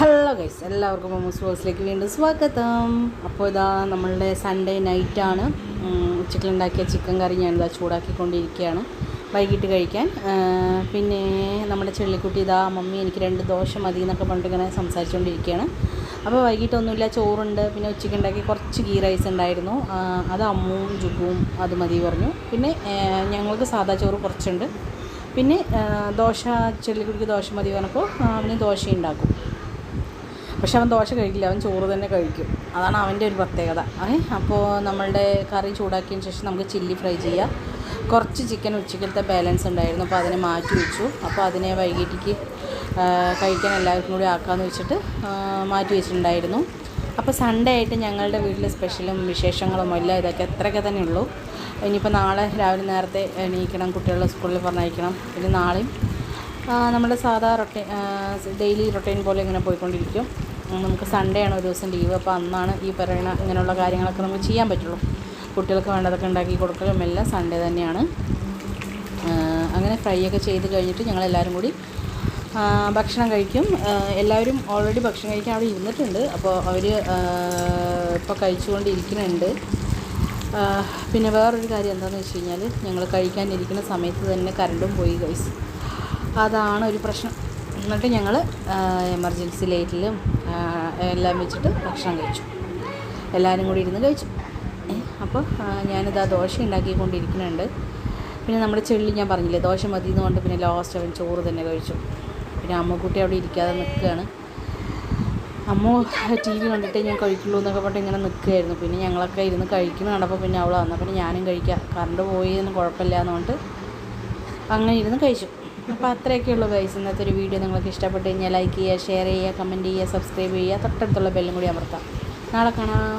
Hello guys, എല്ലാവർക്കും മമ്മൂസ് ബോക്സിലേക്ക് വീണ്ടും സ്വാഗതം. അപ്പോൾ ഇതാ നമ്മളുടെ സൺഡേ നൈറ്റാണ്. ഉച്ചയ്ക്കുണ്ടാക്കിയ ചിക്കൻ കറി ഞാനിതാ ചൂടാക്കിക്കൊണ്ടിരിക്കുകയാണ് വൈകിട്ട് കഴിക്കാൻ. പിന്നെ നമ്മുടെ ചെള്ളിക്കുട്ടി ഇതാ മമ്മി എനിക്ക് 2 ദോശ മതി എന്നൊക്കെ പറഞ്ഞിട്ട് ഇങ്ങനെ സംസാരിച്ചുകൊണ്ടിരിക്കുകയാണ്. അപ്പോൾ വൈകിട്ടൊന്നുമില്ല, ചോറുണ്ട്. പിന്നെ ഉച്ചയ്ക്കുണ്ടാക്കി കുറച്ച് ഗീ റൈസ് ഉണ്ടായിരുന്നു, അത് അമ്മുവും ജുഗുവും അത് മതി പറഞ്ഞു. പിന്നെ ഞങ്ങൾക്ക് സാദാ ചോറ് കുറച്ചുണ്ട്. പിന്നെ ദോശ, ചെള്ളിക്കുട്ടിക്ക് ദോശ മതി പറഞ്ഞപ്പോൾ അവന് ദോശ ഉണ്ടാക്കും. പക്ഷെ അവൻ ദോശ കഴിക്കില്ല, അവൻ ചോറ് തന്നെ കഴിക്കും. അതാണ് അവൻ്റെ ഒരു പ്രത്യേകത. അപ്പോൾ നമ്മളുടെ കറി ചൂടാക്കിയതിന് ശേഷം നമുക്ക് ചില്ലി ഫ്രൈ ചെയ്യാം. കുറച്ച് ചിക്കൻ ഉച്ചക്കലത്തെ ബാലൻസ് ഉണ്ടായിരുന്നു, അപ്പോൾ അതിനെ മാറ്റി വെച്ചു. അപ്പോൾ അതിനെ വൈകിട്ടേക്ക് കഴിക്കാൻ എല്ലാവർക്കും കൂടി ആക്കാമെന്ന് വെച്ചിട്ട് മാറ്റി വെച്ചിട്ടുണ്ടായിരുന്നു. അപ്പോൾ സൺഡേ ആയിട്ട് ഞങ്ങളുടെ വീട്ടിൽ സ്പെഷ്യലും വിശേഷങ്ങളും എല്ലാം ഇതൊക്കെ എത്രയൊക്കെ തന്നെ ഉള്ളൂ. ഇനിയിപ്പോൾ നാളെ രാവിലെ നേരത്തെ എണീക്കണം, കുട്ടികളെ സ്കൂളിൽ പറഞ്ഞയക്കണം. പിന്നെ നാളെയും നമ്മുടെ സാധാ ഡെയിലി റൊട്ടീൻ പോലെ ഇങ്ങനെ പോയിക്കൊണ്ടിരിക്കും. നമുക്ക് സൺഡേ ആണ് ഒരു ദിവസം ലീവ്. അപ്പോൾ അന്നാണ് ഈ പറയുന്ന ഇങ്ങനെയുള്ള കാര്യങ്ങളൊക്കെ നമുക്ക് ചെയ്യാൻ പറ്റുള്ളൂ. കുട്ടികൾക്ക് വേണ്ടതൊക്കെ ഉണ്ടാക്കി കൊടുക്കലും എല്ലാം സൺഡേ തന്നെയാണ്. അങ്ങനെ ഫ്രൈ ഒക്കെ ചെയ്ത് കഴിഞ്ഞിട്ട് ഞങ്ങളെല്ലാവരും കൂടി ഭക്ഷണം കഴിക്കും. എല്ലാവരും ഓൾറെഡി ഭക്ഷണം കഴിക്കാൻ അവിടെ ഇരുന്നിട്ടുണ്ട്. അപ്പോൾ അവർ ഇപ്പോൾ കഴിച്ചുകൊണ്ടിരിക്കുന്നുണ്ട്. പിന്നെ വേറൊരു കാര്യം എന്താണെന്ന് വെച്ച് കഴിഞ്ഞാൽ, ഞങ്ങൾ കഴിക്കാനിരിക്കുന്ന സമയത്ത് തന്നെ കറണ്ടും പോയി ഗൈസ്. അതാണ് ഒരു പ്രശ്നം. എന്നിട്ട് ഞങ്ങൾ എമർജൻസി ലൈറ്റിലും എല്ലാം വെച്ചിട്ട് ഭക്ഷണം കഴിച്ചു. എല്ലാവരും കൂടി ഇരുന്ന് കഴിച്ചു. അപ്പോൾ ഞാനിതാ ദോശ ഉണ്ടാക്കിക്കൊണ്ടിരിക്കുന്നുണ്ട്. പിന്നെ നമ്മുടെ ചെള്ളി ഞാൻ പറഞ്ഞില്ലേ ദോശ മതി എന്നുകൊണ്ട് പിന്നെ ലാസ്റ്റ് അവൻ ചോറ് തന്നെ കഴിച്ചു. പിന്നെ അമ്മക്കുട്ടി അവിടെ ഇരിക്കാതെ നിൽക്കുകയാണ്. അമ്മ ടി വി കണ്ടിട്ട് ഞാൻ കഴിക്കുള്ളൂ എന്നൊക്കെ പറഞ്ഞിട്ട് ഇങ്ങനെ നിൽക്കുകയായിരുന്നു. പിന്നെ ഞങ്ങളൊക്കെ ഇരുന്ന് കഴിക്കുന്ന കണ്ടപ്പോൾ പിന്നെ അവൾ വന്നു. പിന്നെ ഞാനും കഴിക്കാം, കറണ്ട് പോയി എന്ന് കുഴപ്പമില്ല എന്ന് പറഞ്ഞിട്ട് അങ്ങനെ ഇരുന്ന് കഴിച്ചു. അപ്പോൾ അത്രയൊക്കെയുള്ളൂ ഗൈസ്. ഇന്നത്തെ ഒരു വീഡിയോ നിങ്ങൾക്ക് ഇഷ്ടപ്പെട്ട് കഴിഞ്ഞാൽ ലൈക്ക് ചെയ്യുക, ഷെയർ ചെയ്യുക, കമൻറ്റ് ചെയ്യുക, സബ്സ്ക്രൈബ് ചെയ്യുക, തൊട്ടടുത്തുള്ള ബെല്ലും കൂടി അമർത്താം. നാളെ കാണാം.